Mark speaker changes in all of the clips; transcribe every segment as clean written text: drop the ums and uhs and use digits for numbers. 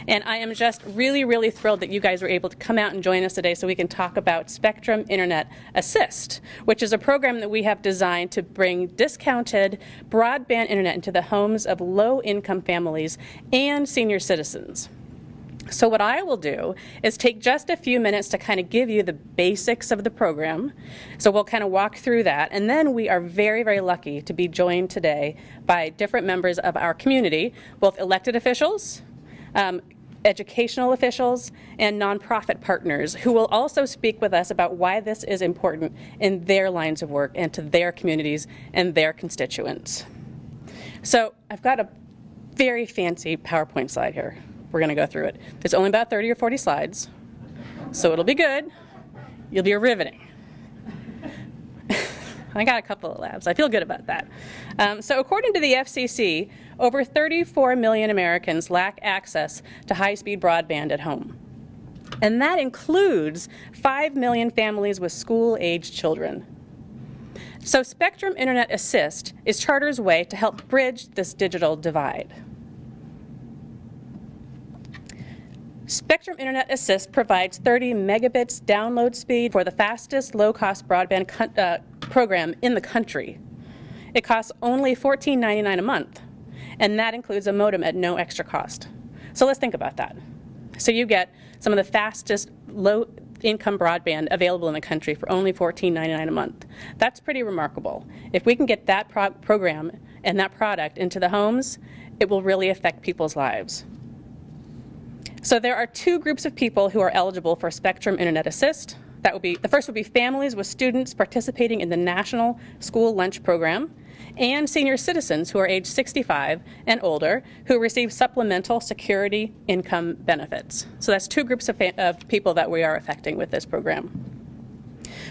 Speaker 1: And I am just really, really thrilled that you guys were able to come out and join us today so we can talk about Spectrum Internet Assist, which is a program that we have designed to bring discounted broadband internet into the homes of low-income families and senior citizens. So what I will do is take just a few minutes to kind of give you the basics of the program. So we'll kind of walk through that. And then we are very, very lucky to be joined today by different members of our community, both elected officials, educational officials, and nonprofit partners who will also speak with us about why this is important in their lines of work and to their communities and their constituents. So I've got a very fancy PowerPoint slide here. We're going to go through it. There's only about 30 or 40 slides, so it'll be good. You'll be riveting. I got a couple of labs. I feel good about that. So according to the FCC, over 34 million Americans lack access to high-speed broadband at home. And that includes 5 million families with school-aged children. So Spectrum Internet Assist is Charter's way to help bridge this digital divide. Spectrum Internet Assist provides 30 megabits download speed for the fastest low-cost broadband program in the country. It costs only $14.99 a month, and that includes a modem at no extra cost. So let's think about that. So you get some of the fastest low-income broadband available in the country for only $14.99 a month. That's pretty remarkable. If we can get that program and that product into the homes, it will really affect people's lives. So there are two groups of people who are eligible for Spectrum Internet Assist. That would be, the first would be families with students participating in the National School Lunch Program, and senior citizens who are age 65 and older who receive Supplemental Security Income benefits. So that's two groups of people that we are affecting with this program.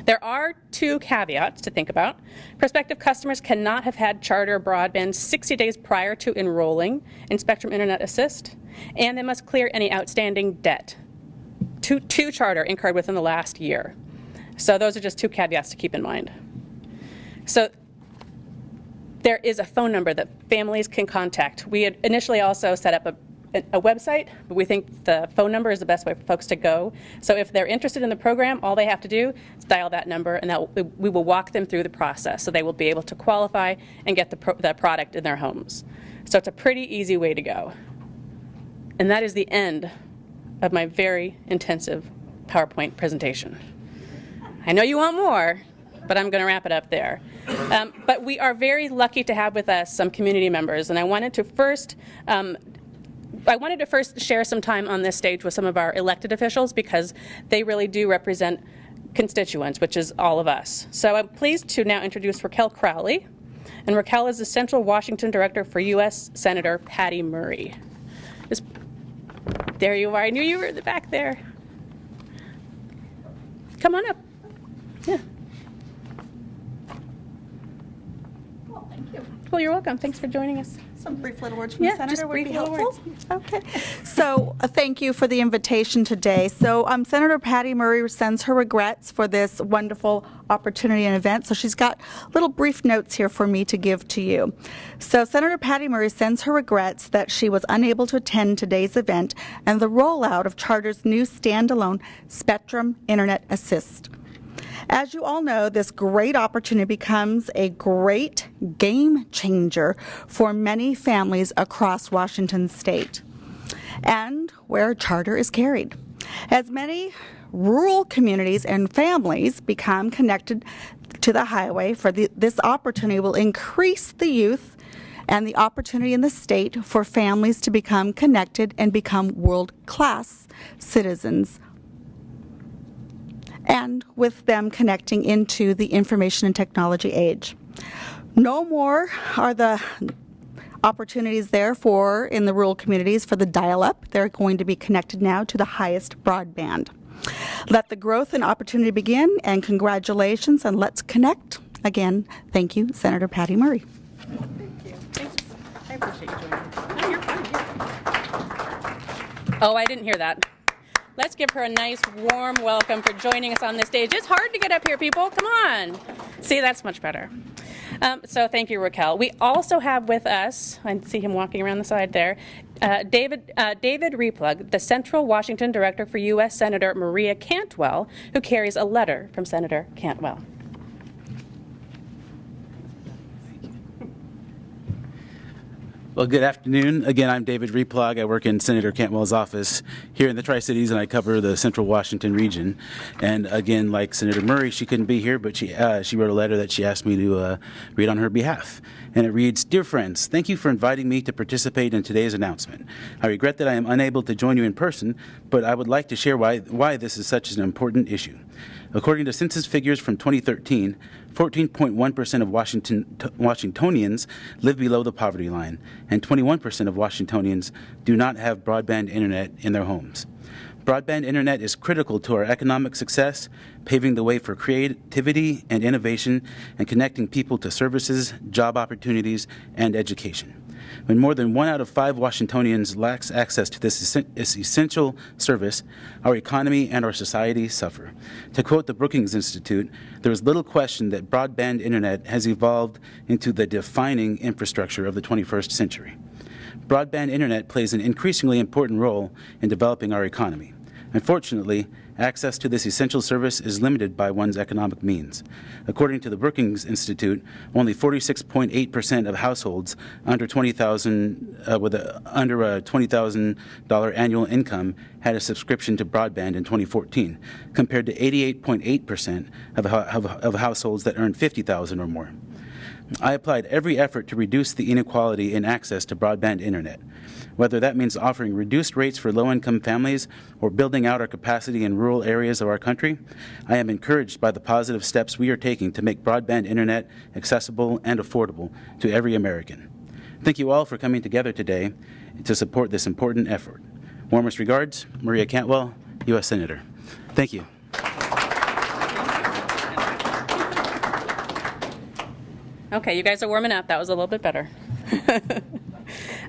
Speaker 1: There are two caveats to think about. Prospective customers cannot have had Charter broadband 60 days prior to enrolling in Spectrum Internet Assist, and they must clear any outstanding debt to Charter incurred within the last year. So those are just two caveats to keep in mind. So there is a phone number that families can contact. We had initially also set up a website, but we think the phone number is the best way for folks to go. So if they're interested in the program, all they have to do is dial that number, and we will walk them through the process so they will be able to qualify and get the product in their homes. So it's a pretty easy way to go. And that is the end of my very intensive PowerPoint presentation. I know you want more, but I'm going to wrap it up there. But we are very lucky to have with us some community members, and I wanted to first share some time on this stage with some of our elected officials because they really do represent constituents, which is all of us. So I'm pleased to now introduce Raquel Crowley. And Raquel is the Central Washington Director for U.S. Senator Patty Murray. There you are. I knew you were in the back there. Come on up. Yeah.
Speaker 2: Well, thank you.
Speaker 1: Well, you're welcome. Thanks for joining us.
Speaker 2: Some brief little words from the Senator would be helpful.
Speaker 1: Words.
Speaker 2: Okay. So thank you for the invitation today. So Senator Patty Murray sends her regrets for this wonderful opportunity and event. So she's got little brief notes here for me to give to you. So Senator Patty Murray sends her regrets that she was unable to attend today's event and the rollout of Charter's new standalone Spectrum Internet Assist. As you all know, this great opportunity becomes a great game changer for many families across Washington state and where Charter is carried. As many rural communities and families become connected to the highway, this opportunity will increase the youth and the opportunity in the state for families to become connected and become world-class citizens, and with them connecting into the information and technology age. No more are the opportunities there in the rural communities for the dial-up. They're going to be connected now to the highest broadband. Let the growth and opportunity begin, and congratulations, and let's connect. Again, thank you, Senator Patty Murray.
Speaker 1: Thank you. Thanks. I appreciate you joining me. Oh, you're fine. Oh, I didn't hear that. Let's give her a nice, warm welcome for joining us on this stage. It's hard to get up here, people. Come on. See, that's much better. So thank you, Raquel. We also have with us, I see him walking around the side there, David Replug, the Central Washington Director for U.S. Senator Maria Cantwell, who carries a letter from Senator Cantwell.
Speaker 3: Well, good afternoon. Again, I'm David Replug. I work in Senator Cantwell's office here in the Tri-Cities, and I cover the Central Washington region. And again, like Senator Murray, she couldn't be here, but she wrote a letter that she asked me to read on her behalf. And it reads, "Dear friends, thank you for inviting me to participate in today's announcement. I regret that I am unable to join you in person, but I would like to share why this is such an important issue. According to census figures from 2013, 14.1% of Washingtonians live below the poverty line, and 21% of Washingtonians do not have broadband internet in their homes. Broadband internet is critical to our economic success, paving the way for creativity and innovation and connecting people to services, job opportunities, and education. When more than 1 out of 5 Washingtonians lacks access to this essential service, our economy and our society suffer. To quote the Brookings Institute, there is little question that broadband internet has evolved into the defining infrastructure of the 21st century. Broadband internet plays an increasingly important role in developing our economy. Unfortunately, access to this essential service is limited by one's economic means. According to the Brookings Institute, only 46.8% of households under under a $20,000 annual income had a subscription to broadband in 2014, compared to 88.8% of households that earned $50,000 or more. I applied every effort to reduce the inequality in access to broadband internet. Whether that means offering reduced rates for low-income families or building out our capacity in rural areas of our country, I am encouraged by the positive steps we are taking to make broadband internet accessible and affordable to every American. Thank you all for coming together today to support this important effort. Warmest regards, Maria Cantwell, U.S. Senator. Thank you.
Speaker 1: Okay, you guys are warming up. That was a little bit better.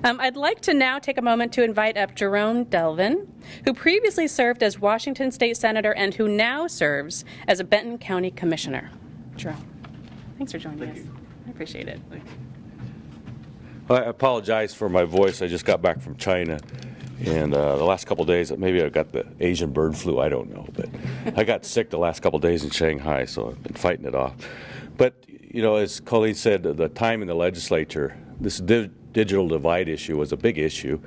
Speaker 1: I'd like to now take a moment to invite up Jerome Delvin, who previously served as Washington State Senator and who now serves as a Benton County Commissioner. Jerome, thanks for joining us. I appreciate it.
Speaker 4: Well, I apologize for my voice. I just got back from China, and the last couple of days, maybe I got the Asian bird flu, I don't know, but I got sick the last couple of days in Shanghai, so I've been fighting it off. But, you know, as Colleen said, the time in the legislature, this digital divide issue was a big issue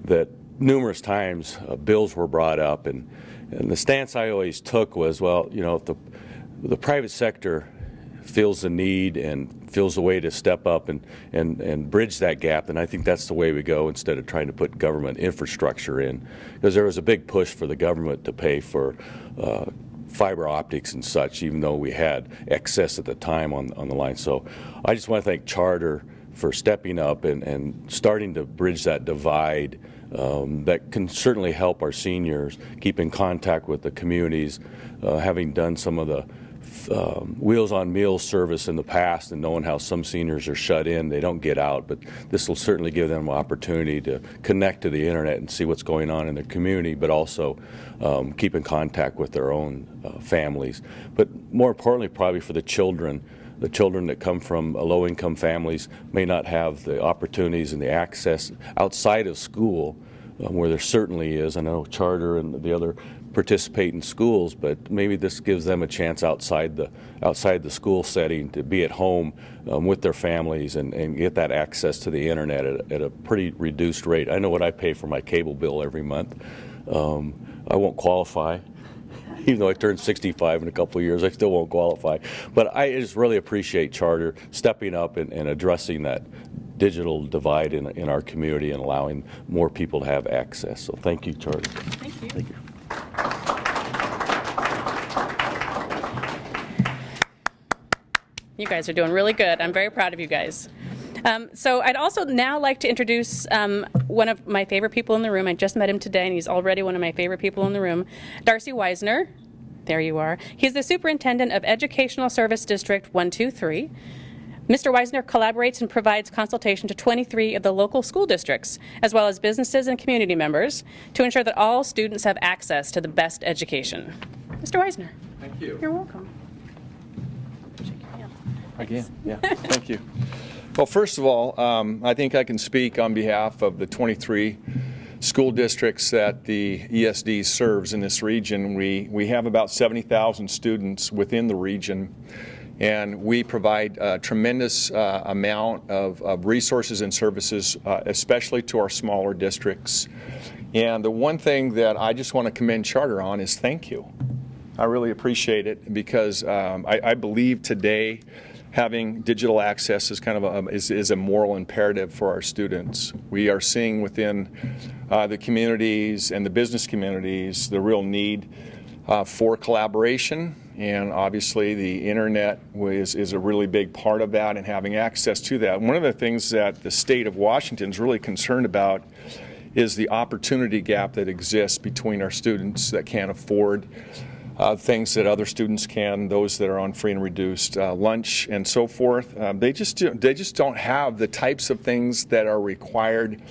Speaker 4: that numerous times bills were brought up, and the stance I always took was, well, you know, if the private sector feels the need and feels the way to step up and bridge that gap, and I think that's the way we go instead of trying to put government infrastructure in, because there was a big push for the government to pay for fiber optics and such, even though we had excess at the time on the line. So I just want to thank Charter for stepping up and starting to bridge that divide that can certainly help our seniors keep in contact with the communities, having done some of the Wheels on Meals service in the past and knowing how some seniors are shut in, they don't get out, but this will certainly give them an opportunity to connect to the internet and see what's going on in their community, but also keep in contact with their own families. But more importantly, probably for the children that come from low-income families may not have the opportunities and the access outside of school, where there certainly is. I know Charter and the other participate in schools, but maybe this gives them a chance outside the school setting to be at home with their families and get that access to the internet at a pretty reduced rate. I know what I pay for my cable bill every month. I won't qualify. Even though I turn 65 in a couple of years, I still won't qualify. But I just really appreciate Charter stepping up and addressing that digital divide in our community and allowing more people to have access. So thank you, Charter.
Speaker 1: Thank you.
Speaker 4: Thank you.
Speaker 1: You guys are doing really good. I'm very proud of you guys. So I'd also now like to introduce one of my favorite people in the room. I just met him today, and he's already one of my favorite people in the room, Darcy Eisner. There you are. He's the Superintendent of Educational Service District 123. Mr. Eisner collaborates and provides consultation to 23 of the local school districts, as well as businesses and community members, to ensure that all students have access to the best education. Mr. Eisner.
Speaker 5: Thank you.
Speaker 1: You're welcome.
Speaker 5: Again, yeah, thank you. Well, first of all, I think I can speak on behalf of the 23 school districts that the ESD serves in this region. We have about 70,000 students within the region, and we provide a tremendous amount of resources and services, especially to our smaller districts. And the one thing that I just want to commend Charter on is thank you. I really appreciate it, because I believe today having digital access is kind of is a moral imperative for our students. We are seeing within the communities and the business communities the real need for collaboration, and obviously the internet is a really big part of that, and having access to that. One of the things that the state of Washington is really concerned about is the opportunity gap that exists between our students that can't afford things that other students can, those that are on free and reduced lunch and so forth. They just don't have the types of things that are required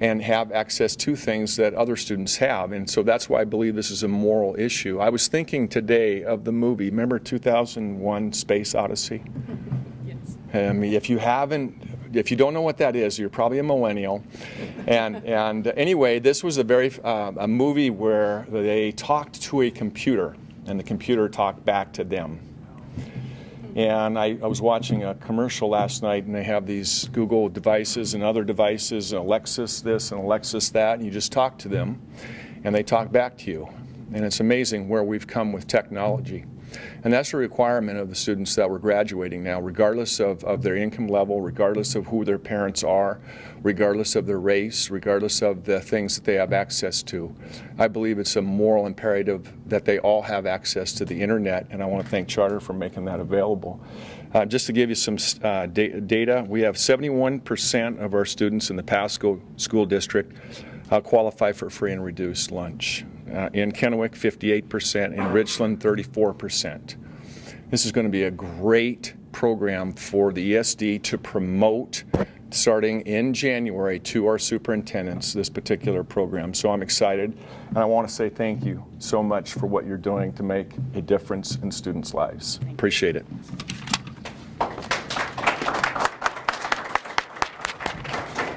Speaker 5: and have access to things that other students have. And so that's why I believe this is a moral issue. I was thinking today of the movie, remember 2001 Space Odyssey? Yes. If you don't know what that is, you're probably a millennial. And anyway, this was a movie where they talked to a computer, and the computer talked back to them. And I was watching a commercial last night, and they have these Google devices and other devices, Alexis this and Alexis that, and you just talk to them, and they talk back to you. And it's amazing where we've come with technology. And that's a requirement of the students that we're graduating now, regardless of their income level, regardless of who their parents are, regardless of their race, regardless of the things that they have access to. I believe it's a moral imperative that they all have access to the internet, and I want to thank Charter for making that available. Just to give you some data, we have 71% of our students in the Pasco School District qualify for free and reduced lunch. In Kennewick, 58%, in Richland, 34%. This is going to be a great program for the ESD to promote starting in January to our superintendents, this particular program. So I'm excited, and I want to say thank you so much for what you're doing to make a difference in students' lives. Appreciate it.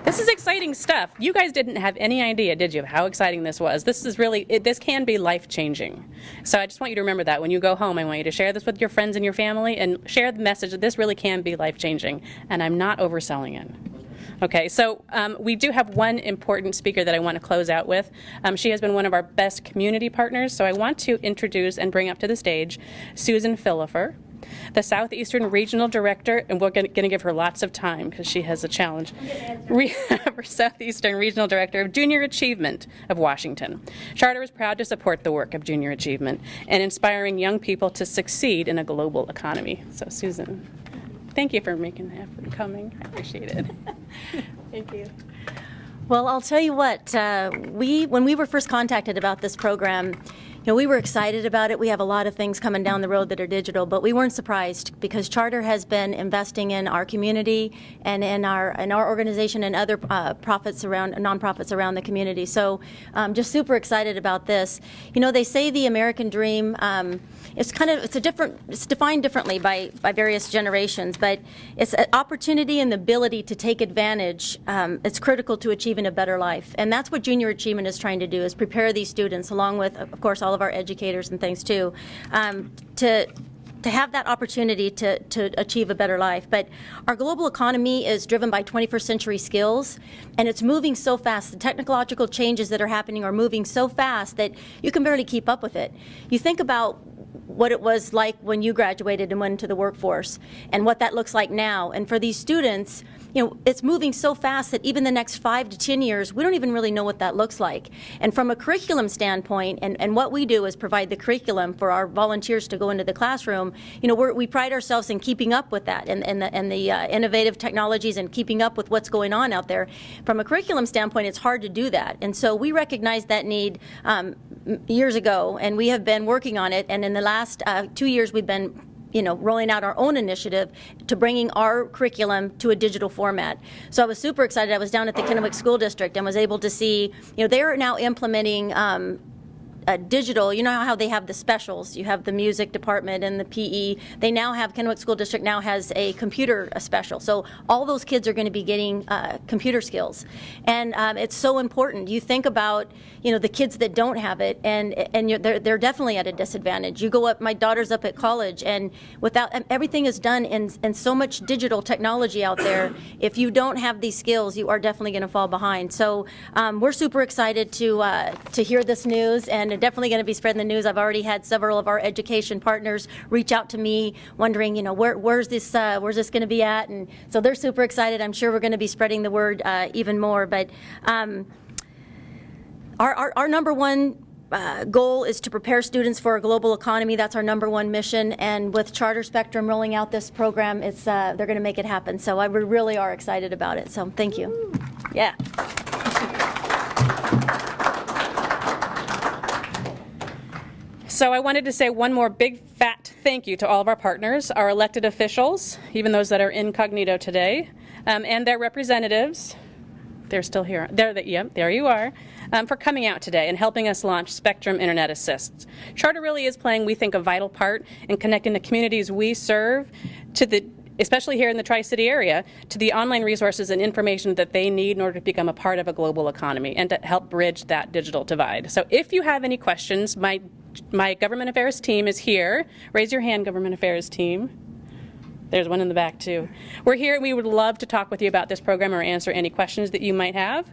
Speaker 1: This is exciting stuff. You guys didn't have any idea, did you, of how exciting this was? This is really, this can be life-changing. So I just want you to remember that when you go home. I want you to share this with your friends and your family, and share the message that this really can be life-changing. And I'm not overselling it. Okay, so we do have one important speaker that I want to close out with. She has been one of our best community partners, so I want to introduce and bring up to the stage Susan Philipper, the Southeastern Regional Director, and we're going to give her lots of time because she has a challenge. Southeastern Regional Director of Junior Achievement of Washington. Charter is proud to support the work of Junior Achievement and inspiring young people to succeed in a global economy. So, Susan, thank you for making the effort and coming. I appreciate it. Thank you.
Speaker 6: Well, I'll tell you what, when we were first contacted about this program, we were excited about it. We have a lot of things coming down the road that are digital, but we weren't surprised because Charter has been investing in our community and in our organization and other nonprofits around the community. So just super excited about this. They say the American dream, it's defined differently by various generations, but it's an opportunity and the ability to take advantage. It's critical to achieving a better life, and that's what Junior Achievement is trying to do, is prepare these students, along with, of course, all of our educators and things too, to have that opportunity to achieve a better life. But our global economy is driven by 21st century skills, and it's moving so fast. The technological changes that are happening are moving so fast that you can barely keep up with it. You think about what it was like when you graduated and went into the workforce, and what that looks like now. And for these students, it's moving so fast that even the next 5 to 10 years, we don't even really know what that looks like. And from a curriculum standpoint, and what we do is provide the curriculum for our volunteers to go into the classroom. We pride ourselves in keeping up with that and the innovative technologies and keeping up with what's going on out there. From a curriculum standpoint, it's hard to do that. And so we recognized that need years ago, and we have been working on it. And in the last 2 years, we've been rolling out our own initiative to bringing our curriculum to a digital format. So I was super excited. I was down at the Kennewick School District and was able to see, they're now implementing digital. You know how they have the specials. You have the music department and the PE. They now have, Kennewick School District now has a computer special. So all those kids are going to be getting computer skills. And it's so important. You think about, the kids that don't have it, and they're definitely at a disadvantage. You go up, my daughter's up at college, and everything is done in so much digital technology out there. If you don't have these skills, you are definitely going to fall behind. So we're super excited to hear this news, and are definitely going to be spreading the news. I've already had several of our education partners reach out to me, wondering, where's this going to be at, and so they're super excited. I'm sure we're going to be spreading the word even more. But our number one goal is to prepare students for a global economy. That's our number one mission. And with Charter Spectrum rolling out this program, they're going to make it happen. So we really are excited about it. So thank you. Yeah.
Speaker 1: So I wanted to say one more big fat thank you to all of our partners, our elected officials, even those that are incognito today, and their representatives. They're still here. There you are. For coming out today and helping us launch Spectrum Internet Assist. Charter really is playing, we think, a vital part in connecting the communities we serve especially here in the Tri-City area, to the online resources and information that they need in order to become a part of a global economy and to help bridge that digital divide. So if you have any questions, my Government Affairs team is here. Raise your hand, Government Affairs team. There's one in the back, too. We're here, and we would love to talk with you about this program or answer any questions that you might have.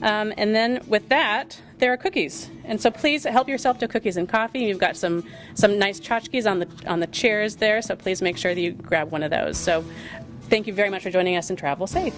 Speaker 1: And then with that, there are cookies. And so please help yourself to cookies and coffee. You've got some nice tchotchkes on the chairs there, so please make sure that you grab one of those. So thank you very much for joining us, and travel safe.